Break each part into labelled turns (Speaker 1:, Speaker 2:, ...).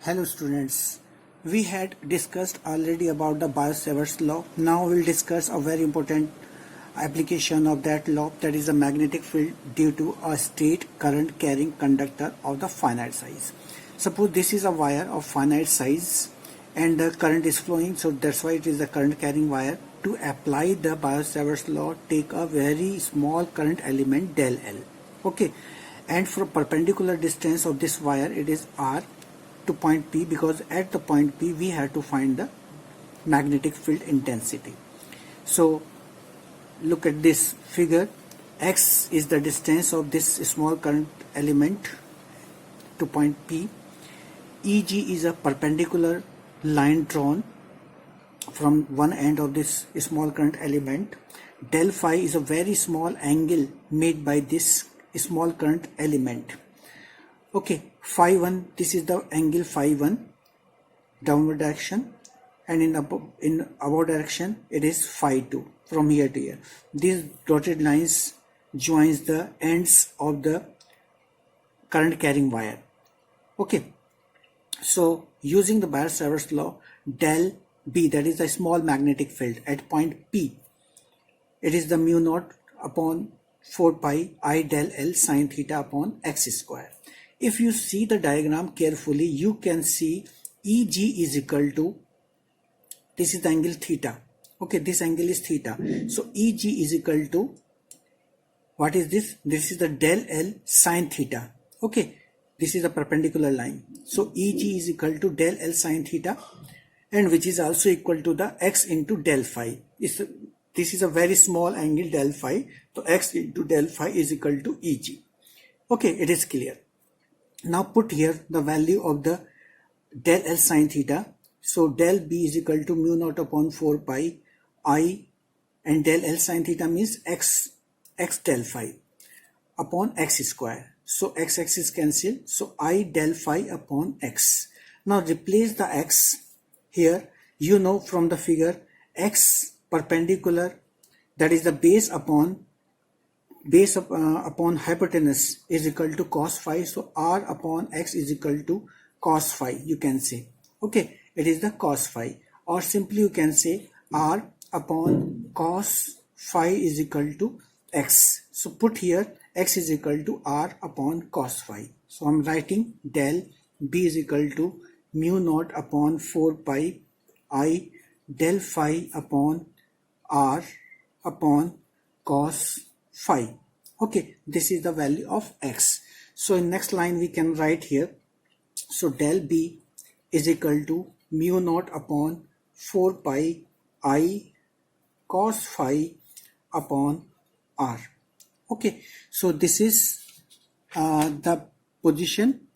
Speaker 1: Hello students, we had discussed already about the Biot-Savart's law. Now we'll discuss a very important application of that law, that is a magnetic field due to a state current carrying conductor of the finite size. Suppose this is a wire of finite size and the current is flowing, so that's why it is a current carrying wire. To apply the Biot-Savart's law, take a very small current element del L. Okay, and for perpendicular distance of this wire it is R to point P, because at the point P we have to find the magnetic field intensity. So look at this figure. X is the distance of this small current element to point P. EG is a perpendicular line drawn from one end of this small current element. Del phi is a very small angle made by this small current element. Okay, phi 1, this is the angle phi 1, downward direction, and in upward direction it is phi 2 from here to here. These dotted lines joins the ends of the current carrying wire. Okay, so using the Biot-Savart's law, del B, that is the small magnetic field at point P, it is the mu naught upon 4 pi I del L sine theta upon x square. If you see the diagram carefully, you can see EG is equal to, this is the angle theta. Okay, this angle is theta. So EG is equal to, what is this? This is the del L sine theta. Okay, this is a perpendicular line. So EG is equal to del L sine theta, and which is also equal to the x into del phi. This is a very small angle del phi. So x into del phi is equal to EG. Okay, it is clear. Now put here the value of the del L sine theta. So del B is equal to mu naught upon 4 pi I, and del L sine theta means x del phi upon x square. So x is cancelled. So I del phi upon x. Now replace the x here. You know from the figure, x perpendicular, that is the base upon hypotenuse is equal to cos phi. So R upon x is equal to cos phi, you can say. Okay, it is the cos phi, or simply you can say R upon cos phi is equal to x. So put here x is equal to R upon cos phi. So I'm writing del B is equal to mu naught upon 4 pi I del phi upon R upon cos phi. Okay, this is the value of x. So in next line we can write here, so del B is equal to mu naught upon 4 pi I cos phi upon R. Okay, so this is the position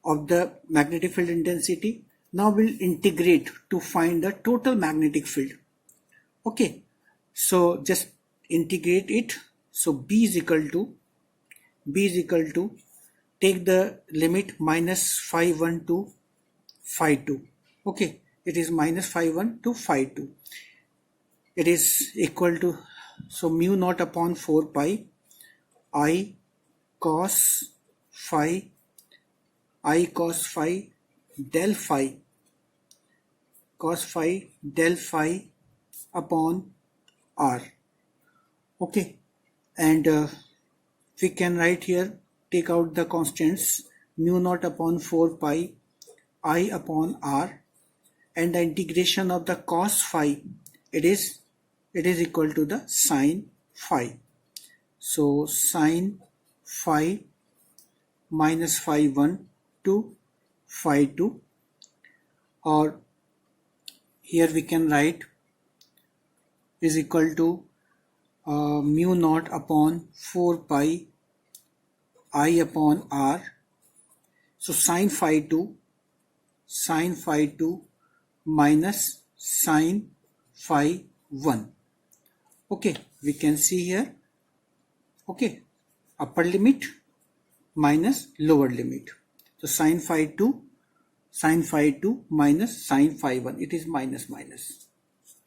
Speaker 1: of the magnetic field intensity. Now we'll integrate to find the total magnetic field. Okay, so just integrate it. So B is equal to, take the limit minus phi 1 to phi 2. Okay, it is minus phi 1 to phi 2. It is equal to, so mu naught upon 4 pi I cos phi del phi, cos phi del phi upon R. Okay, and we can write here, take out the constants, mu naught upon 4 pi I upon R, and the integration of the cos phi, it is equal to the sin phi. So sin phi minus phi 1 to phi 2, or here we can write is equal to mu naught upon 4 pi I upon R. So sin phi 2 minus sin phi 1. Okay, we can see here. Okay, upper limit minus lower limit. So sin phi 2 minus sin phi 1, it is minus.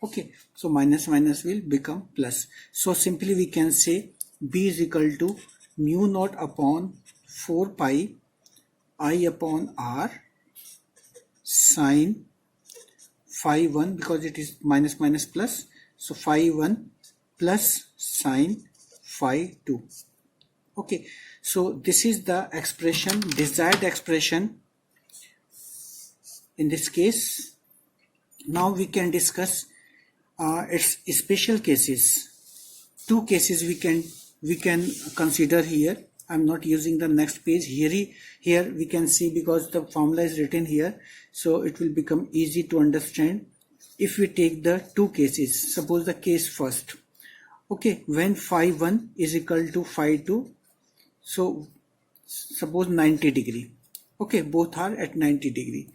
Speaker 1: Okay, so minus will become plus. So simply we can say B is equal to mu naught upon 4 pi I upon R sine phi 1, because it is minus minus plus, so phi 1 plus sine phi 2. Okay, so this is the expression, desired expression in this case. Now we can discuss its special cases. Two cases we can consider here. I'm not using the next page. Here we can see, because the formula is written here, so it will become easy to understand. If we take the two cases, suppose the case first. Okay, when phi 1 is equal to phi 2, so suppose 90 degree. Okay, both are at 90 degree.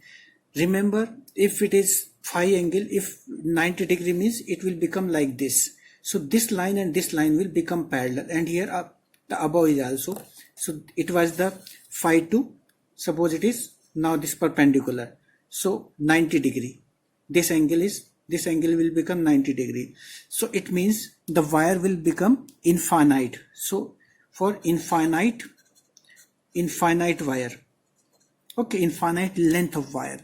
Speaker 1: Remember, if it is phi angle, if 90 degree means it will become like this. So this line and this line will become parallel, and here the above is also. So it was the phi 2. Suppose it is now this perpendicular. So 90 degree. This angle will become 90 degree. So it means the wire will become infinite. So for infinite wire, okay, infinite length of wire.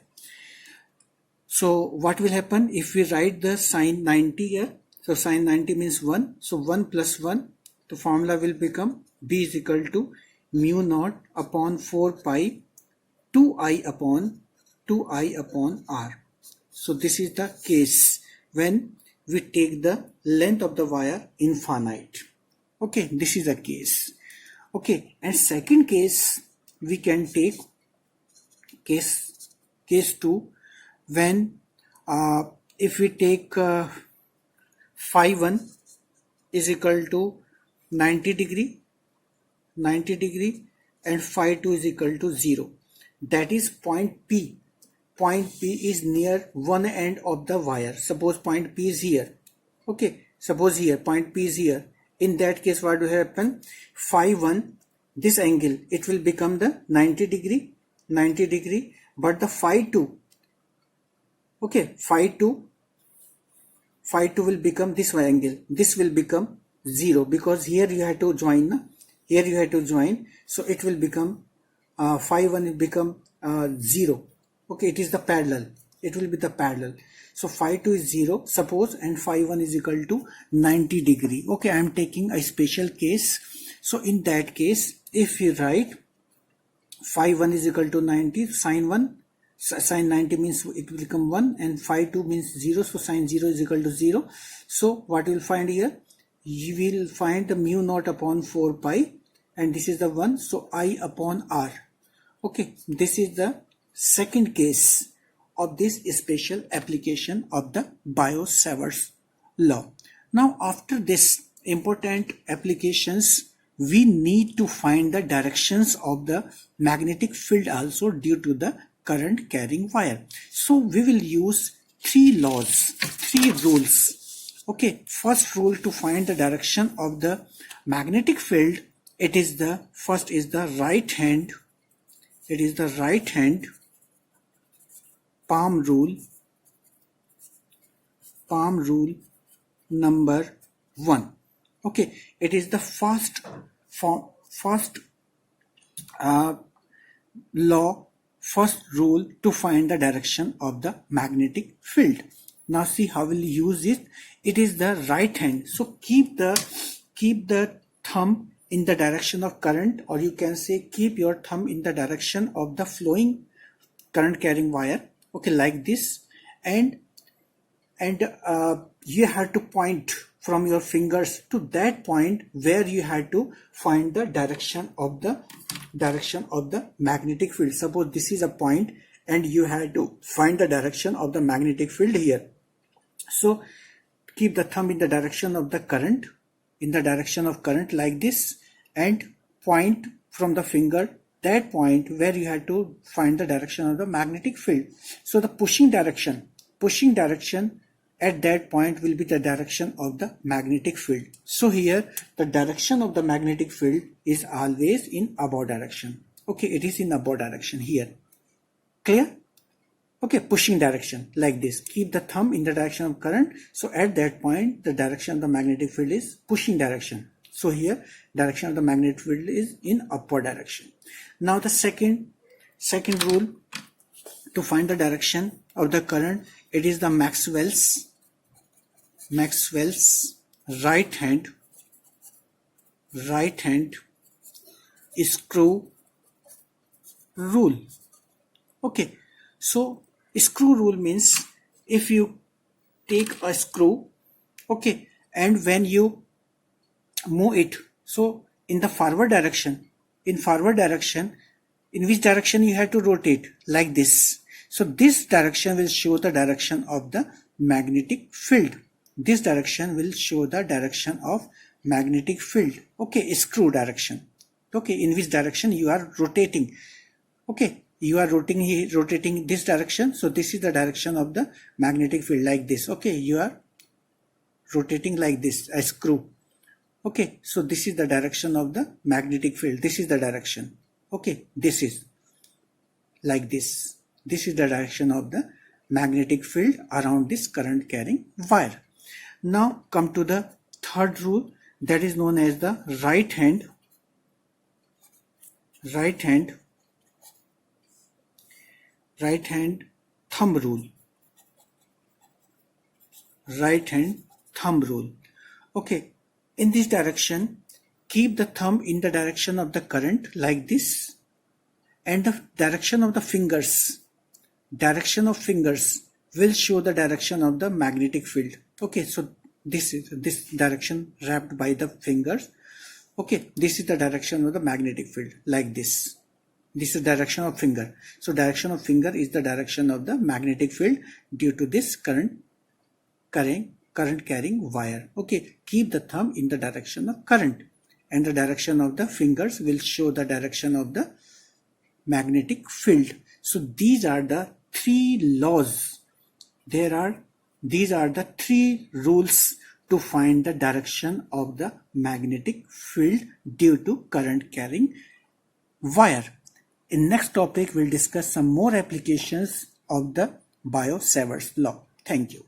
Speaker 1: So what will happen if we write the sine 90 here? So sine 90 means 1. So 1 plus 1, the formula will become B is equal to mu naught upon 4 pi 2i upon r. So this is the case when we take the length of the wire infinite. Okay, this is a case. Okay, and second case we can take case 2, when if we take phi 1 is equal to 90 degree and phi 2 is equal to 0. That is point P. Point P is near one end of the wire. Suppose point P is here. Okay, suppose here point P is here. In that case, what will happen? Phi 1, this angle, it will become the 90 degree, but the phi 2, okay, phi 2 will become this angle. This will become 0, because here you have to join. So it will become phi 1 will become 0. Okay, it is the parallel. It will be the parallel. So phi 2 is 0, suppose, and phi 1 is equal to 90 degree. Okay, I am taking a special case. So in that case, if you write phi 1 is equal to 90, sine 90 means it will become 1, and phi 2 means 0, so sine 0 is equal to 0. So what you will find here? You will find the mu naught upon 4 pi, and this is the 1, so I upon r. Okay, this is the second case of this special application of the Biot-Savart's law. Now after this important applications, we need to find the directions of the magnetic field also due to the current carrying wire. So we will use three rules. Okay, first rule to find the direction of the magnetic field, it is the first is the right hand. It is the right hand palm rule number 1. Okay, it is the first rule to find the direction of the magnetic field. Now see how we'll use it. It is the right hand, so keep the thumb in the direction of current, or you can say keep your thumb in the direction of the flowing current carrying wire. Okay, like this, and you have to point from your fingers to that point where you have to find the direction of the magnetic field. Suppose this is a point and you have to find the direction of the magnetic field here. So keep the thumb in the direction of the current, like this, and point from the finger that point where you have to find the direction of the magnetic field. So the pushing direction at that point will be the direction of the magnetic field. So here the direction of the magnetic field is always in above direction. Okay, it is in above direction here. Clear? Okay, pushing direction like this. Keep the thumb in the direction of current. So at that point the direction of the magnetic field is pushing direction. So here direction of the magnetic field is in upward direction. Now the second rule to find the direction of the current, it is the Maxwell's right hand screw rule. Okay, so screw rule means if you take a screw, okay, and when you move it, so in the forward direction, in which direction you have to rotate, like this. So this direction will show the direction of the magnetic field. This direction will show the direction of magnetic field. Okay, screw direction. Okay, in which direction you are rotating. Okay, you are rotating this direction. So this is the direction of the magnetic field, like this. Okay, you are rotating like this, a screw. Okay, so this is the direction of the magnetic field. This is the direction. Okay, this is like this. This is the direction of the magnetic field around this current carrying wire. Now come to the third rule, that is known as the right hand thumb rule. Right hand thumb rule. Okay, in this direction, keep the thumb in the direction of the current, like this, and the direction of fingers will show the direction of the magnetic field. Okay, so this is this direction wrapped by the fingers. Okay, this is the direction of the magnetic field, like this. This is direction of finger. So direction of finger is the direction of the magnetic field due to this current carrying wire. Okay, keep the thumb in the direction of current, and the direction of the fingers will show the direction of the magnetic field. So these are the three laws. These are the three rules to find the direction of the magnetic field due to current carrying wire. In next topic, we'll discuss some more applications of the Biot-Savart's law. Thank you.